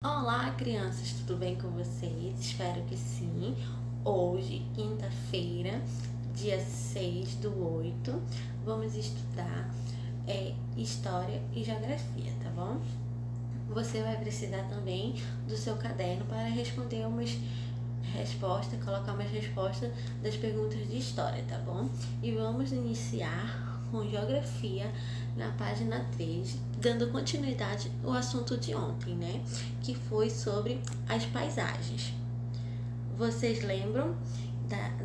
Olá, crianças, tudo bem com vocês? Espero que sim. Hoje, quinta-feira, dia 6/8, vamos estudar História e Geografia, tá bom? Você vai precisar também do seu caderno para responder colocar umas respostas das perguntas de história, tá bom? E vamos iniciar com Geografia na página 3, dando continuidade ao assunto de ontem, né? Que foi sobre as paisagens. Vocês lembram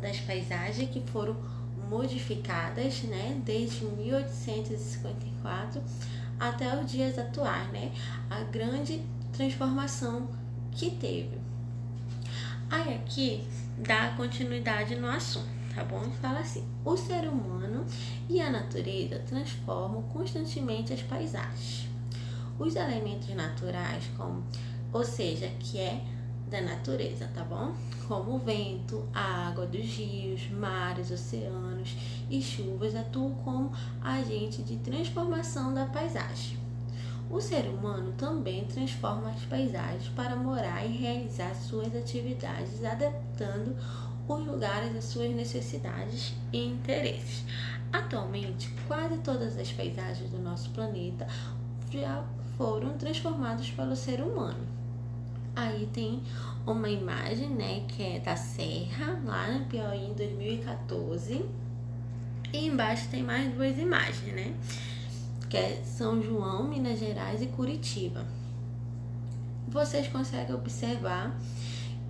das paisagens que foram modificadas, né? Desde 1854 até os dias atuais, né? A grande transformação que teve. Aí aqui dá continuidade no assunto, tá bom? Fala assim: o ser humano e a natureza transformam constantemente as paisagens. Os elementos naturais, ou seja, que é da natureza, tá bom? Como o vento, a água dos rios, mares, oceanos e chuvas atuam como agente de transformação da paisagem. O ser humano também transforma as paisagens para morar e realizar suas atividades, adaptando os lugares às suas necessidades e interesses. Atualmente, quase todas as paisagens do nosso planeta já foram transformadas pelo ser humano. Aí tem uma imagem, né, que é da Serra, lá no Piauí, em 2014. E embaixo tem mais duas imagens, né? Que é São João, Minas Gerais e Curitiba. Vocês conseguem observar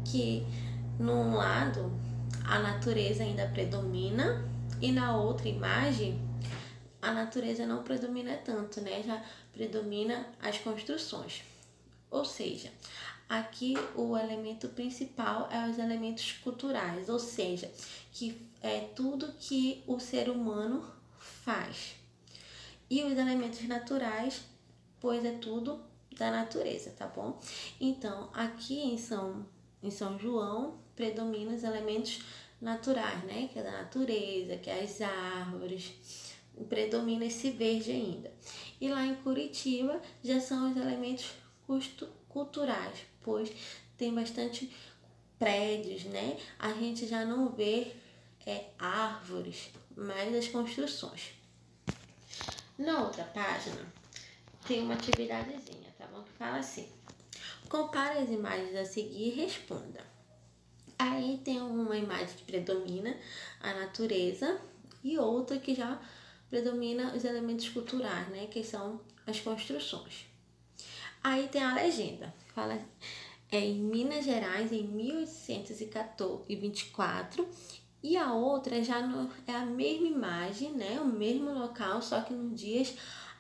que num lado a natureza ainda predomina e na outra imagem a natureza não predomina tanto, né? Já predomina as construções. Ou seja, aqui o elemento principal é os elementos culturais, ou seja, que é tudo que o ser humano faz. E os elementos naturais, pois é tudo da natureza, tá bom? Então, aqui em São João, predominam os elementos naturais, né? Que é da natureza, que é as árvores, predomina esse verde ainda. E lá em Curitiba, já são os elementos culturais, pois tem bastante prédios, né? A gente já não vê árvores, mas as construções. Na outra página, tem uma atividadezinha, tá bom? Que fala assim: compare as imagens a seguir e responda. Aí tem uma imagem que predomina a natureza e outra que já predomina os elementos culturais, né? Que são as construções. Aí tem a legenda, que fala em Minas Gerais em 1824. E a outra já é a mesma imagem, né? O mesmo local, só que nos dias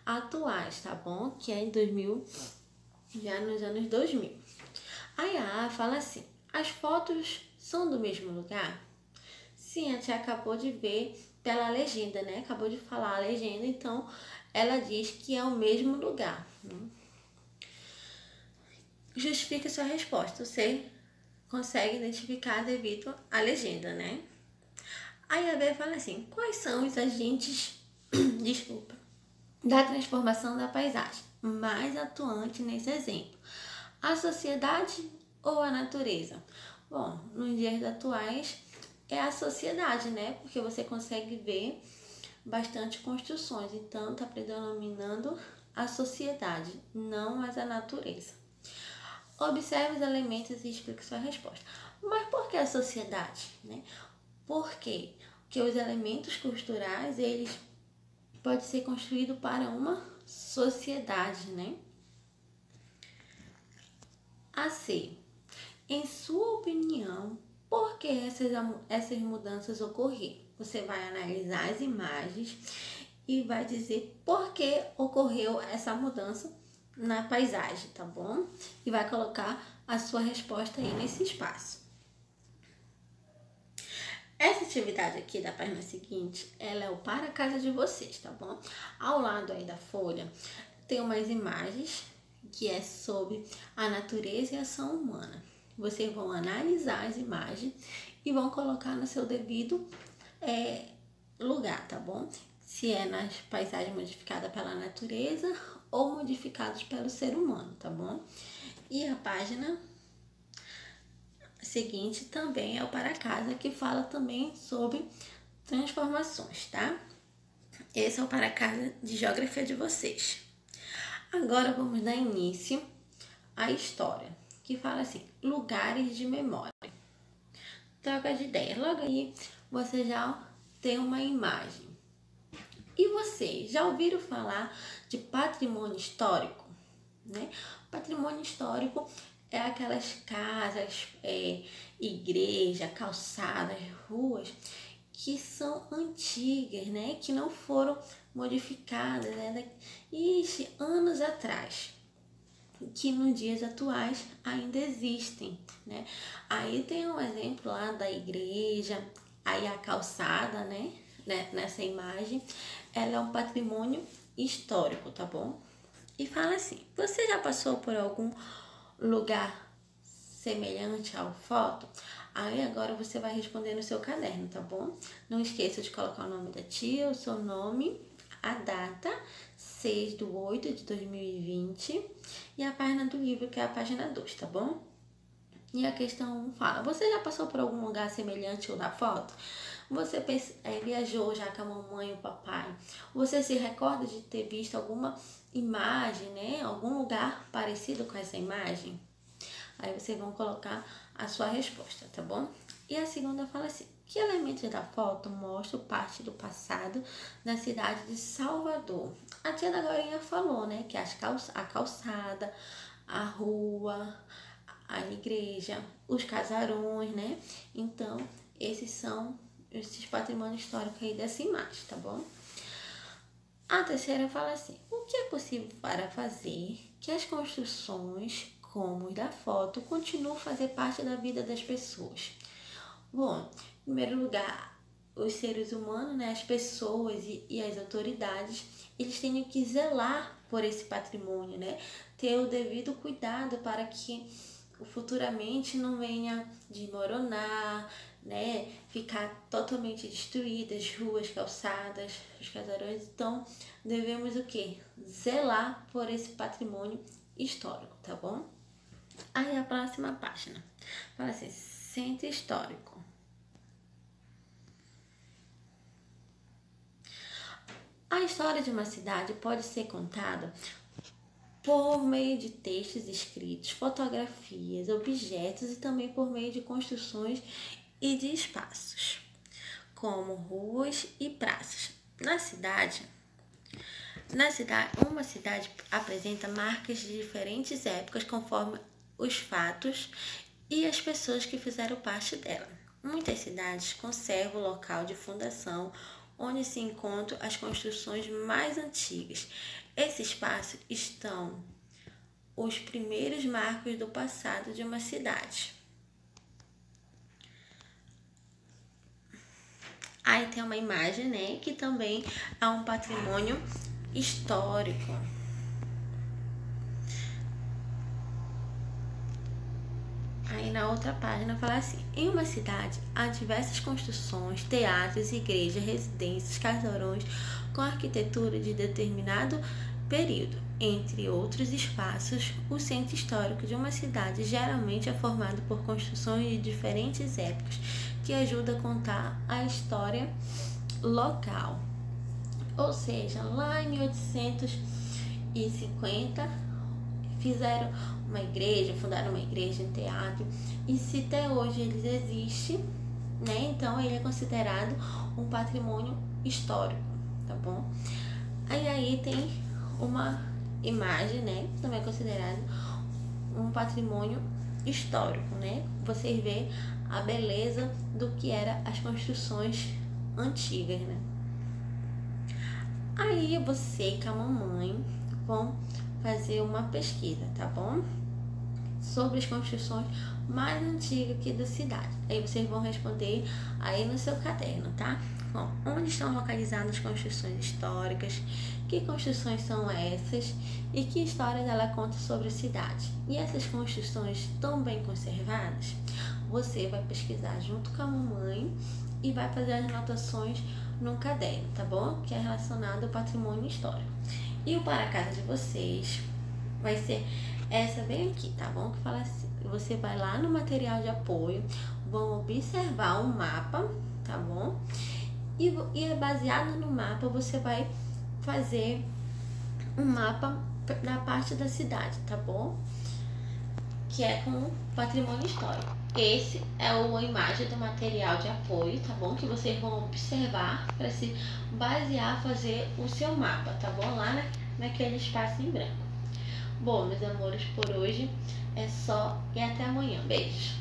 atuais, tá bom? Que é em 2000, já nos anos 2000. Aí a A fala assim: as fotos são do mesmo lugar? Sim, a tia acabou de ver pela legenda, né? Acabou de falar a legenda, então ela diz que é o mesmo lugar. Justifique sua resposta. Você consegue identificar devido à legenda, né? Aí a B fala assim: quais são os agentes, da transformação da paisagem mais atuante nesse exemplo? A sociedade ou a natureza? Bom, nos dias atuais é a sociedade, né? Porque você consegue ver bastante construções, então está predominando a sociedade, não mais a natureza. Observe os elementos e explique sua resposta. Mas por que a sociedade, né? Por quê? Porque os elementos culturais, eles podem ser construídos para uma sociedade, né? A C. Em sua opinião, por que essas mudanças ocorreram? Você vai analisar as imagens e vai dizer por que ocorreu essa mudança na paisagem, tá bom? E vai colocar a sua resposta aí nesse espaço. Essa atividade aqui da página seguinte, ela é o para casa de vocês, tá bom? Ao lado aí da folha, tem umas imagens que é sobre a natureza e a ação humana. Vocês vão analisar as imagens e vão colocar no seu devido lugar, tá bom? Se é nas paisagens modificadas pela natureza ou modificados pelo ser humano, tá bom? E a página seguinte também é o para casa, que fala também sobre transformações, tá? Esse é o para casa de geografia de vocês. Agora vamos dar início à história, que fala assim: lugares de memória. Troca de ideia. Logo aí você já tem uma imagem. E vocês já ouviram falar de patrimônio histórico? Né? Patrimônio histórico é aquelas casas, igreja, calçadas, ruas que são antigas, né? Que não foram modificadas, né? Anos atrás, que nos dias atuais ainda existem, né? Aí tem um exemplo lá da igreja, aí a calçada, né? Nessa imagem, ela é um patrimônio histórico, tá bom? E fala assim: você já passou por algum lugar semelhante ao foto? Aí agora você vai responder no seu caderno, tá bom? Não esqueça de colocar o nome da tia, o seu nome, a data, 6/8/2020 e a página do livro, que é a página 2, tá bom? E a questão 1 fala: você já passou por algum lugar semelhante ao da foto? Você viajou já com a mamãe e o papai? Você se recorda de ter visto alguma imagem, né? Algum lugar parecido com essa imagem? Aí vocês vão colocar a sua resposta, tá bom? E a segunda fala assim: que elementos da foto mostram parte do passado da cidade de Salvador? A tia da Glorinha falou, né? Que a calçada, a rua, a igreja, os casarões, né? Então, esses são esses patrimônios históricos aí dessa imagem, tá bom? A terceira fala assim: o que é possível para fazer que as construções, como os da foto, continuem a fazer parte da vida das pessoas? Bom, em primeiro lugar, os seres humanos, né, as pessoas e as autoridades, eles têm que zelar por esse patrimônio, né? Ter o devido cuidado para que futuramente não venha desmoronar, né? Ficar totalmente destruídas, ruas, calçadas, os casarões. Então, devemos o quê? Zelar por esse patrimônio histórico, tá bom? Aí a próxima página fala assim: centro histórico. A história de uma cidade pode ser contada por meio de textos escritos, fotografias, objetos e também por meio de construções e de espaços, como ruas e praças. Uma cidade apresenta marcas de diferentes épocas conforme os fatos e as pessoas que fizeram parte dela. Muitas cidades conservam o local de fundação, onde se encontram as construções mais antigas. Esse espaço estão os primeiros marcos do passado de uma cidade. Aí tem uma imagem, né, que também é um patrimônio histórico. Aí na outra página fala assim: em uma cidade há diversas construções, teatros, igrejas, residências, casarões com arquitetura de determinado período. Entre outros espaços, o centro histórico de uma cidade geralmente é formado por construções de diferentes épocas que ajudam a contar a história local. Ou seja, lá em 1850 fizeram uma igreja, fundaram uma igreja, um teatro, e se até hoje eles existem, né? Então ele é considerado um patrimônio histórico, tá bom? Aí tem uma imagem, né? Também é considerado um patrimônio histórico, né? Vocês vê a beleza do que eram as construções antigas, né? Aí você e a mamãe vão fazer uma pesquisa, tá bom? Sobre as construções mais antigas aqui da cidade. Aí vocês vão responder aí no seu caderno, tá? Bom, onde estão localizadas as construções históricas? Que construções são essas? E que histórias ela conta sobre a cidade? E essas construções estão bem conservadas? Você vai pesquisar junto com a mamãe e vai fazer as anotações num caderno, tá bom? Que é relacionado ao patrimônio histórico. E o para casa de vocês vai ser essa bem aqui, tá bom? Que fala assim, você vai lá no material de apoio, vão observar o mapa, tá bom? E baseado no mapa, você vai fazer um mapa da parte da cidade, tá bom? Que é com patrimônio histórico. Esse é a imagem do material de apoio, tá bom? Que vocês vão observar para se basear, fazer o seu mapa, tá bom? Lá naquele espaço em branco. Bom, meus amores, por hoje é só e até amanhã. Beijos!